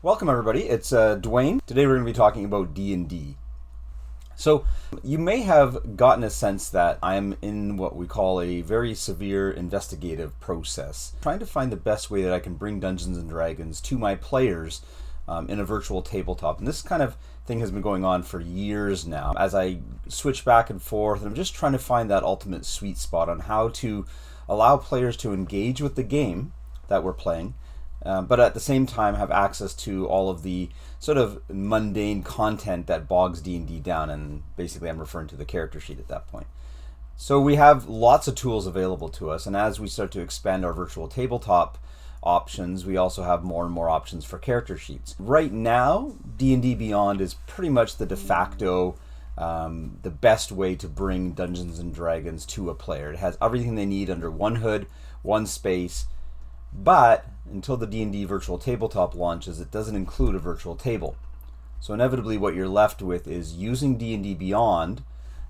Welcome everybody, it's Dwayne. Today we're going to be talking about D&D. So you may have gotten a sense that I'm in what we call a very severe investigative process, trying to find the best way that I can bring Dungeons and Dragons to my players in a virtual tabletop. And this kind of thing has been going on for years now. As I switch back and forth, and I'm just trying to find that ultimate sweet spot on how to allow players to engage with the game that we're playing, but at the same time have access to all of the sort of mundane content that bogs D&D down, and basically I'm referring to the character sheet at that point. So we have lots of tools available to us, and as we start to expand our virtual tabletop options, we also have more and more options for character sheets. Right now, D&D Beyond is pretty much the de facto, the best way to bring Dungeons and Dragons to a player. It has everything they need under one hood, one space. But until the D&D virtual tabletop launches, it doesn't include a virtual table. So inevitably what you're left with is using D&D Beyond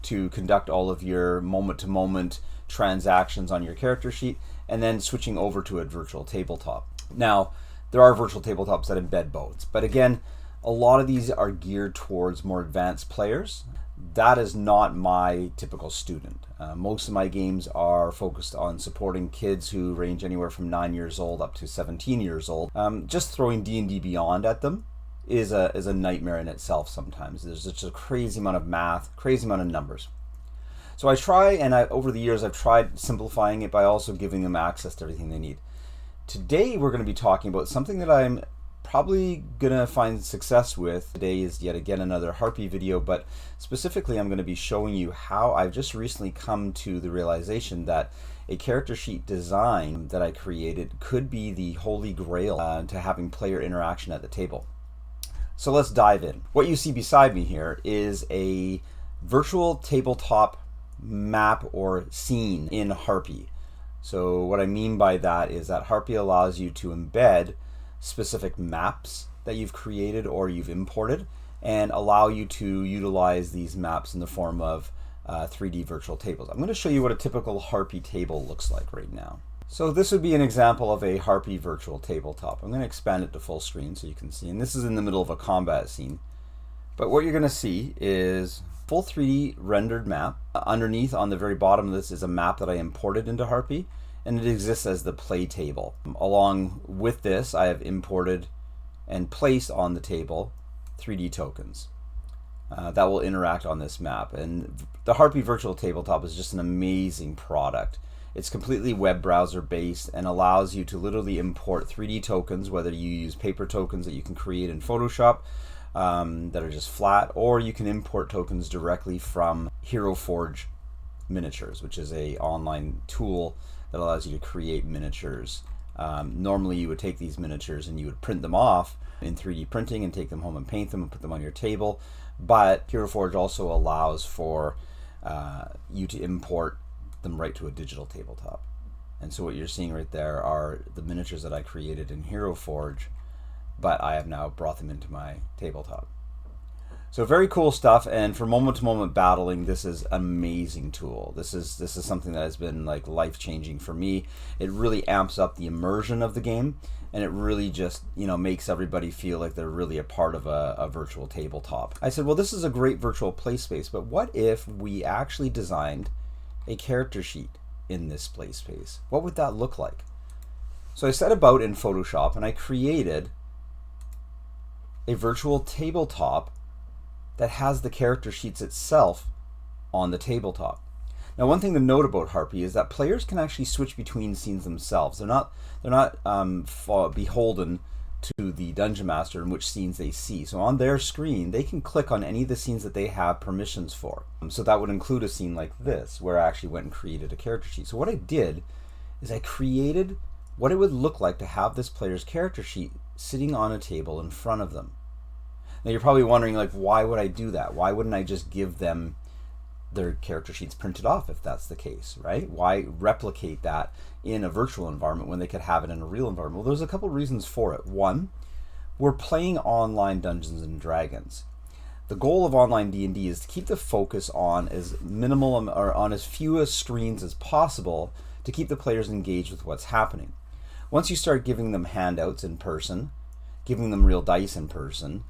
to conduct all of your moment-to-moment transactions on your character sheet, and then switching over to a virtual tabletop. Now, there are virtual tabletops that embed both, but again, a lot of these are geared towards more advanced players. That is not my typical student. Most of my games are focused on supporting kids who range anywhere from 9 years old up to 17 years old. Just throwing D&D Beyond at them is a nightmare in itself sometimes. There's just a crazy amount of math, crazy amount of numbers. So I try, and over the years I've tried simplifying it by also giving them access to everything they need. Today we're going to be talking about something that I'm probably gonna find success with. Today is yet again another HARPY video, but specifically I'm going to be showing you how I've just recently come to the realization that a character sheet design that I created could be the holy grail to having player interaction at the table. So let's dive in. What you see beside me here is a virtual tabletop map or scene in HARPY. So what I mean by that is that HARPY allows you to embed specific maps that you've created or you've imported, and allow you to utilize these maps in the form of 3D virtual tables. I'm going to show you what a typical HARPY table looks like right now. So this would be an example of a HARPY virtual tabletop. I'm going to expand it to full screen so you can see, and this is in the middle of a combat scene. But what you're going to see is full 3D rendered map. Underneath on the very bottom of this is a map that I imported into HARPY, and it exists as the play table. Along with this, I have imported and placed on the table 3D tokens that will interact on this map. And the HARPY virtual tabletop is just an amazing product. It's completely web browser based and allows you to literally import 3D tokens, whether you use paper tokens that you can create in Photoshop that are just flat, or you can import tokens directly from Hero Forge Miniatures, which is an online tool that allows you to create miniatures. Normally you would take these miniatures and you would print them off in 3D printing and take them home and paint them and put them on your table, but Hero Forge also allows for you to import them right to a digital tabletop. And so what you're seeing right there are the miniatures that I created in Hero Forge, but I have now brought them into my tabletop. So very cool stuff, and for moment-to-moment battling, this is an amazing tool. This is something that has been like life-changing for me. It really amps up the immersion of the game, and it really just, you know, makes everybody feel like they're really a part of a virtual tabletop. I said, well, this is a great virtual play space, but what if we actually designed a character sheet in this play space? What would that look like? So I set about in Photoshop, and I created a virtual tabletop that has the character sheets itself on the tabletop. Now, one thing to note about HARPY is that players can actually switch between scenes themselves. They're not beholden to the Dungeon Master in which scenes they see. So on their screen, they can click on any of the scenes that they have permissions for. So that would include a scene like this, where I actually went and created a character sheet. So what I did is I created what it would look like to have this player's character sheet sitting on a table in front of them. Now you're probably wondering, like, why would I do that? Why wouldn't I just give them their character sheets printed off if that's the case, right? Why replicate that in a virtual environment when they could have it in a real environment? Well, there's a couple reasons for it. One, we're playing online Dungeons and Dragons. The goal of online D&D is to keep the focus on as minimal or on as few screens as possible to keep the players engaged with what's happening. Once you start giving them handouts in person, giving them real dice in person,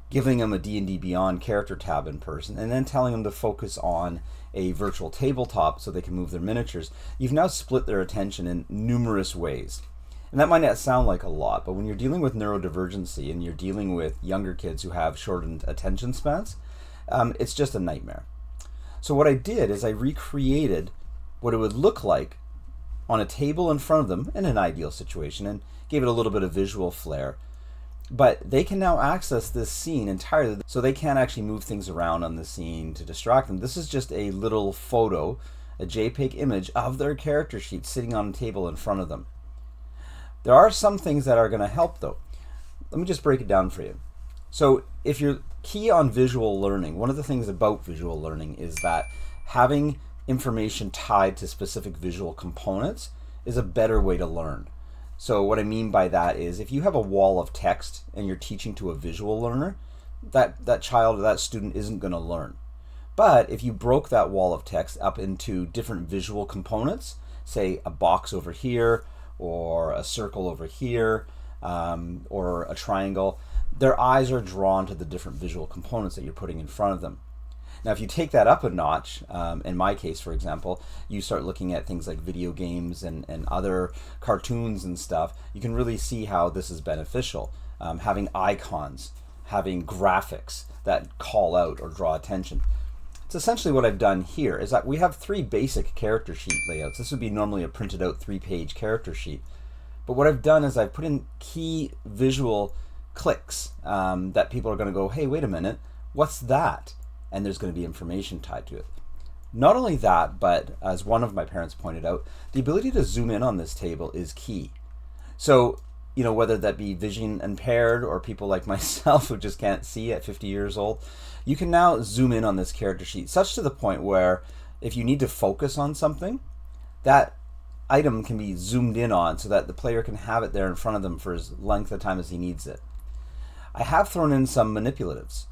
giving them a D&D Beyond character tab in person, and then telling them to focus on a virtual tabletop so they can move their miniatures, you've now split their attention in numerous ways. And that might not sound like a lot, but when you're dealing with neurodivergency and you're dealing with younger kids who have shortened attention spans, it's just a nightmare. So what I did is I recreated what it would look like on a table in front of them in an ideal situation and gave it a little bit of visual flair. But they can now access this scene entirely, so they can't actually move things around on the scene to distract them. This is just a little photo, a JPEG image of their character sheet sitting on a table in front of them. There are some things that are going to help though. Let me just break it down for you. So if you're key on visual learning, one of the things about visual learning is that having information tied to specific visual components is a better way to learn. So what I mean by that is if you have a wall of text and you're teaching to a visual learner, that child or that student isn't going to learn. But if you broke that wall of text up into different visual components, say a box over here, or a circle over here, or a triangle, their eyes are drawn to the different visual components that you're putting in front of them. Now, if you take that up a notch, in my case, for example, you start looking at things like video games and other cartoons and stuff, you can really see how this is beneficial. Having icons, having graphics that call out or draw attention. It's essentially what I've done here is that we have 3 basic character sheet layouts. This would be normally a printed out 3-page character sheet. But what I've done is I've put in key visual clicks that people are going to go, hey, wait a minute, what's that? And there's going to be information tied to it. Not only that, but as one of my parents pointed out, the ability to zoom in on this table is key. So, you know, whether that be vision impaired or people like myself who just can't see at 50 years old, you can now zoom in on this character sheet, such to the point where if you need to focus on something, that item can be zoomed in on so that the player can have it there in front of them for as length of time as he needs it. I have thrown in some manipulatives.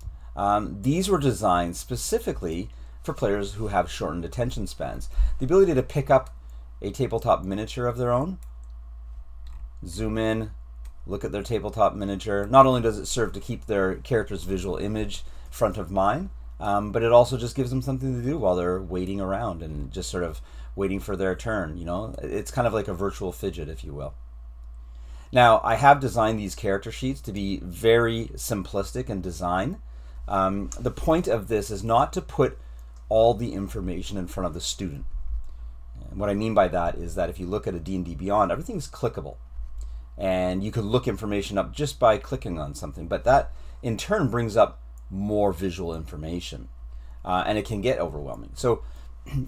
These were designed specifically for players who have shortened attention spans. The ability to pick up a tabletop miniature of their own, zoom in, look at their tabletop miniature. Not only does it serve to keep their character's visual image front of mind, but it also just gives them something to do while they're waiting around and just sort of waiting for their turn. You know, it's kind of like a virtual fidget, if you will. Now, I have designed these character sheets to be very simplistic in design. The point of this is not to put all the information in front of the student. And what I mean by that is that if you look at a D&D Beyond, everything's clickable. And you can look information up just by clicking on something, but that in turn brings up more visual information, and it can get overwhelming. So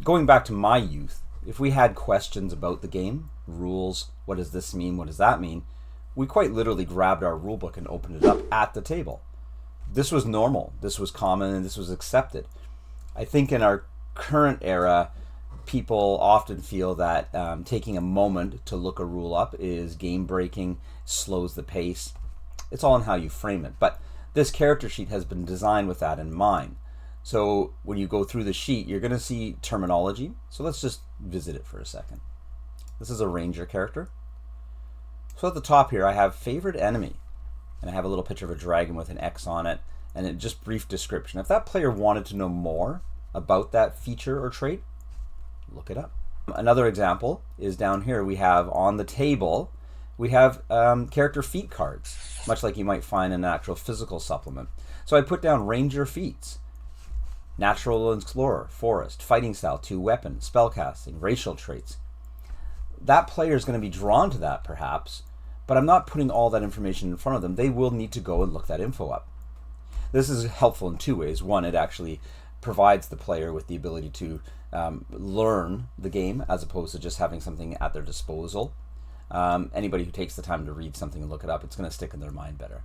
going back to my youth, if we had questions about the game, rules, what does this mean, what does that mean, we quite literally grabbed our rule book and opened it up at the table. This was normal, this was common, and this was accepted. I think in our current era, people often feel that taking a moment to look a rule up is game breaking, slows the pace. It's all in how you frame it. But this character sheet has been designed with that in mind. So when you go through the sheet, you're going to see terminology. So let's just visit it for a second. This is a ranger character. So at the top here, I have favorite enemy. And I have a little picture of a dragon with an X on it and a just brief description. If that player wanted to know more about that feature or trait, look it up. Another example is down here. We have on the table, we have character feat cards, much like you might find in an actual physical supplement. So I put down ranger feats, natural explorer, forest, fighting style, 2 weapon, spellcasting, racial traits. That player is going to be drawn to that perhaps, but I'm not putting all that information in front of them. They will need to go and look that info up. This is helpful in 2 ways. One, it actually provides the player with the ability to learn the game as opposed to just having something at their disposal. Anybody who takes the time to read something and look it up, it's going to stick in their mind better.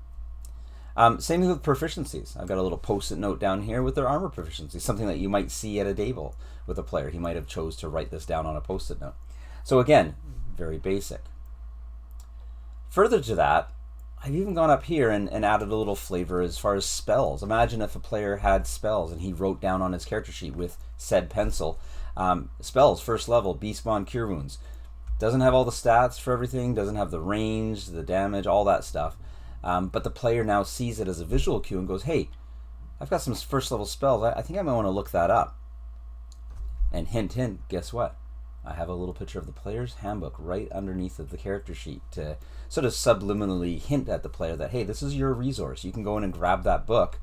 Same thing with proficiencies. I've got a little post-it note down here with their armor proficiency, something that you might see at a table with a player. He might have chose to write this down on a post-it note. So again, very basic. Further to that, I've even gone up here and added a little flavor as far as spells. Imagine if a player had spells and he wrote down on his character sheet with said pencil, spells, first level, beast bond, cure wounds. Doesn't have all the stats for everything, doesn't have the range, the damage, all that stuff. but the player now sees it as a visual cue and goes, hey, I've got some first level spells. I think I might want to look that up. And hint, hint, guess what? I have a little picture of the player's handbook right underneath of the character sheet to sort of subliminally hint at the player that, hey, this is your resource. You can go in and grab that book.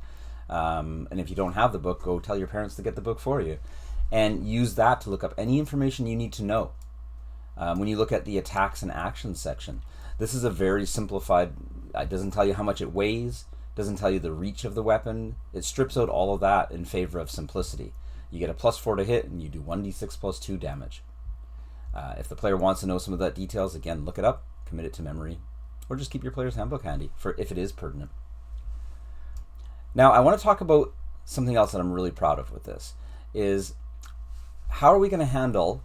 And if you don't have the book, go tell your parents to get the book for you. And use that to look up any information you need to know. When you look at the attacks and actions section, this is a very simplified, it doesn't tell you how much it weighs, doesn't tell you the reach of the weapon. It strips out all of that in favor of simplicity. You get a +4 to hit, and you do 1d6 plus 2 damage. If the player wants to know some of that details, again, look it up, commit it to memory, or just keep your player's handbook handy for if it is pertinent. Now, I want to talk about something else that I'm really proud of with this, is how are we going to handle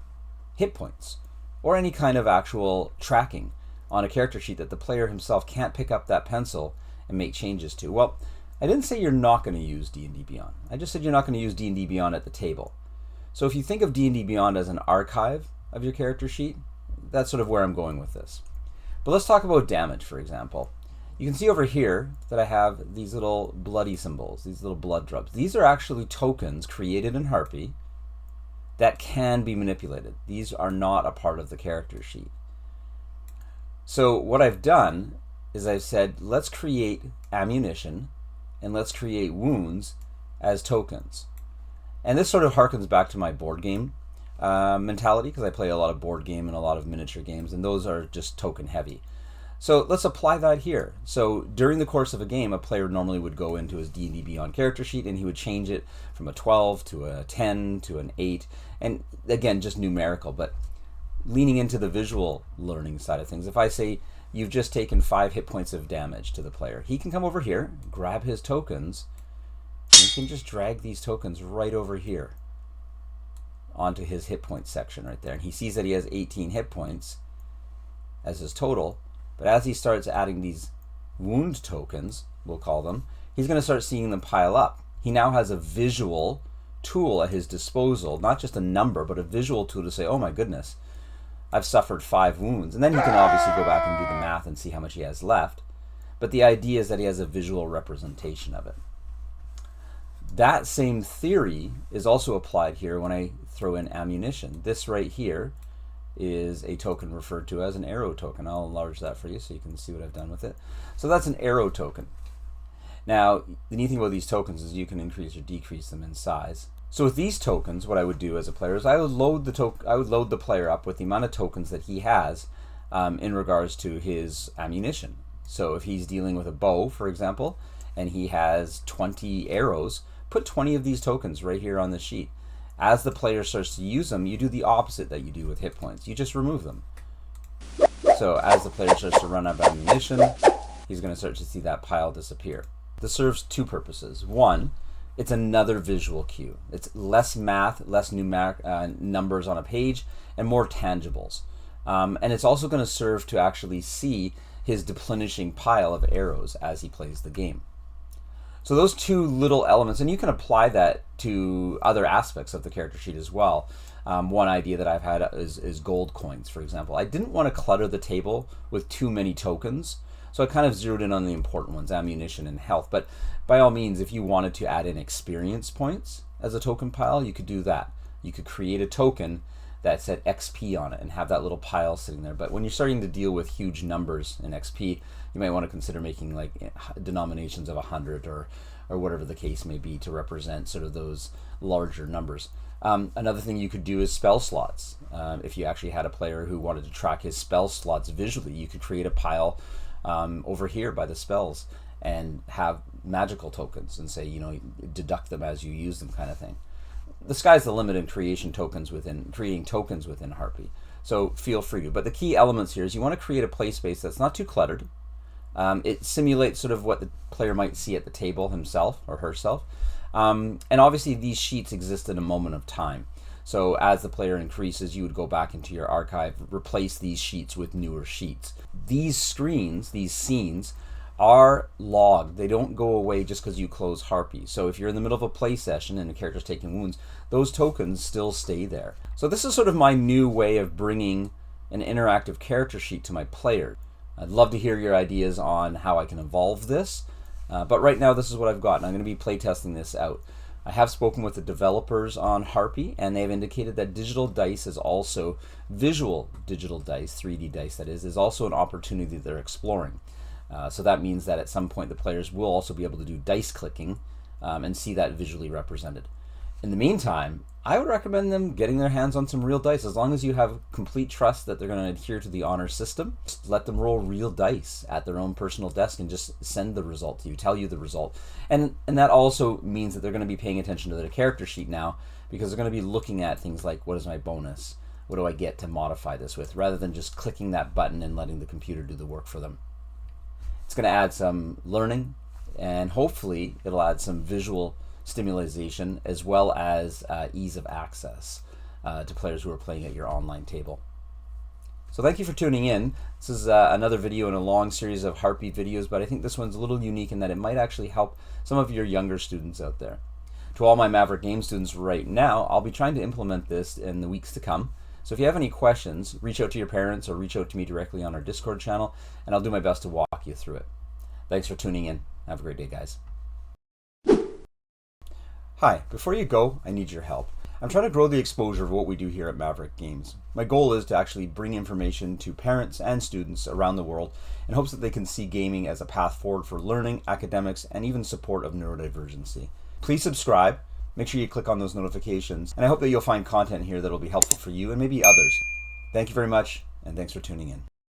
hit points or any kind of actual tracking on a character sheet that the player himself can't pick up that pencil and make changes to? Well, I didn't say you're not going to use D&D Beyond. I just said you're not going to use D&D Beyond at the table. So if you think of D&D Beyond as an archive of your character sheet, that's sort of where I'm going with this. But let's talk about damage, for example. You can see over here that I have these little bloody symbols, these little blood drops. These are actually tokens created in HARPY that can be manipulated. These are not a part of the character sheet. So what I've done is I've said, let's create ammunition and let's create wounds as tokens. And this sort of harkens back to my board game mentality, because I play a lot of board game and a lot of miniature games, and those are just token heavy. So let's apply that here. So during the course of a game, a player normally would go into his D&D Beyond character sheet and he would change it from a 12 to a 10 to an 8, and again, just numerical, but leaning into the visual learning side of things. If I say you've just taken 5 hit points of damage to the player, he can come over here, grab his tokens, and he can just drag these tokens right over here onto his hit point section right there. And he sees that he has 18 hit points as his total. But as he starts adding these wound tokens, we'll call them, he's going to start seeing them pile up. He now has a visual tool at his disposal, not just a number, but a visual tool to say, oh my goodness, I've suffered 5 wounds. And then he can obviously go back and do the math and see how much he has left. But the idea is that he has a visual representation of it. That same theory is also applied here when I throw in ammunition. This right here is a token referred to as an arrow token. I'll enlarge that for you so you can see what I've done with it. So that's an arrow token. Now, the neat thing about these tokens is you can increase or decrease them in size. So with these tokens, what I would do as a player is I would load the player up with the amount of tokens that he has in regards to his ammunition. So if he's dealing with a bow, for example, and he has 20 arrows, put 20 of these tokens right here on the sheet. As the player starts to use them, you do the opposite that you do with hit points. You just remove them. So as the player starts to run out of ammunition, he's going to start to see that pile disappear. This serves 2 purposes. One, it's another visual cue. It's less math, less numeric numbers on a page, and more tangibles. And it's also going to serve to actually see his deplenishing pile of arrows as he plays the game. So those 2 little elements, and you can apply that to other aspects of the character sheet as well. One idea that I've had is gold coins, for example. I didn't want to clutter the table with too many tokens, so I kind of zeroed in on the important ones, ammunition and health. But by all means, if you wanted to add in experience points as a token pile, you could do that. You could create a token that said XP on it and have that little pile sitting there. But when you're starting to deal with huge numbers in XP, you might want to consider making like denominations of 100 or whatever the case may be to represent sort of those larger numbers. Another thing you could do is spell slots. If you actually had a player who wanted to track his spell slots visually, you could create a pile over here by the spells and have magical tokens and say, you know, deduct them as you use them, kind of thing. The sky's the limit in creating tokens within HARPY. So feel free to. But the key elements here is you want to create a play space that's not too cluttered. It simulates sort of what the player might see at the table himself or herself. And obviously these sheets exist in a moment of time. So as the player increases, you would go back into your archive, replace these sheets with newer sheets. These screens, these scenes, are logged. They don't go away just because you close HARPY. So if you're in the middle of a play session and a character's taking wounds, those tokens still stay there. So this is sort of my new way of bringing an interactive character sheet to my player. I'd love to hear your ideas on how I can evolve this, but right now this is what I've got, and I'm going to be playtesting this out. I have spoken with the developers on HARPY, and they've indicated that digital dice is also, visual digital dice, 3D dice that is also an opportunity they're exploring. So that means that at some point the players will also be able to do dice clicking and see that visually represented. In the meantime, I would recommend them getting their hands on some real dice. As long as you have complete trust that they're going to adhere to the honor system, just let them roll real dice at their own personal desk and just send the result to you, tell you the result. And that also means that they're going to be paying attention to their character sheet now, because they're going to be looking at things like, what is my bonus? What do I get to modify this with? Rather than just clicking that button and letting the computer do the work for them. It's going to add some learning, and hopefully it'll add some visual stimulation as well as ease of access to players who are playing at your online table. So thank you for tuning in. This is another video in a long series of HARPY videos, but I think this one's a little unique in that it might actually help some of your younger students out there. To all my Maverick Game students right now, I'll be trying to implement this in the weeks to come. So if you have any questions, reach out to your parents or reach out to me directly on our Discord channel, and I'll do my best to walk you through it. Thanks for tuning in. Have a great day, guys. Hi, before you go, I need your help. I'm trying to grow the exposure of what we do here at Maverick Games. My goal is to actually bring information to parents and students around the world in hopes that they can see gaming as a path forward for learning, academics, and even support of neurodivergency. Please subscribe, make sure you click on those notifications, and I hope that you'll find content here that will be helpful for you and maybe others. Thank you very much, and thanks for tuning in.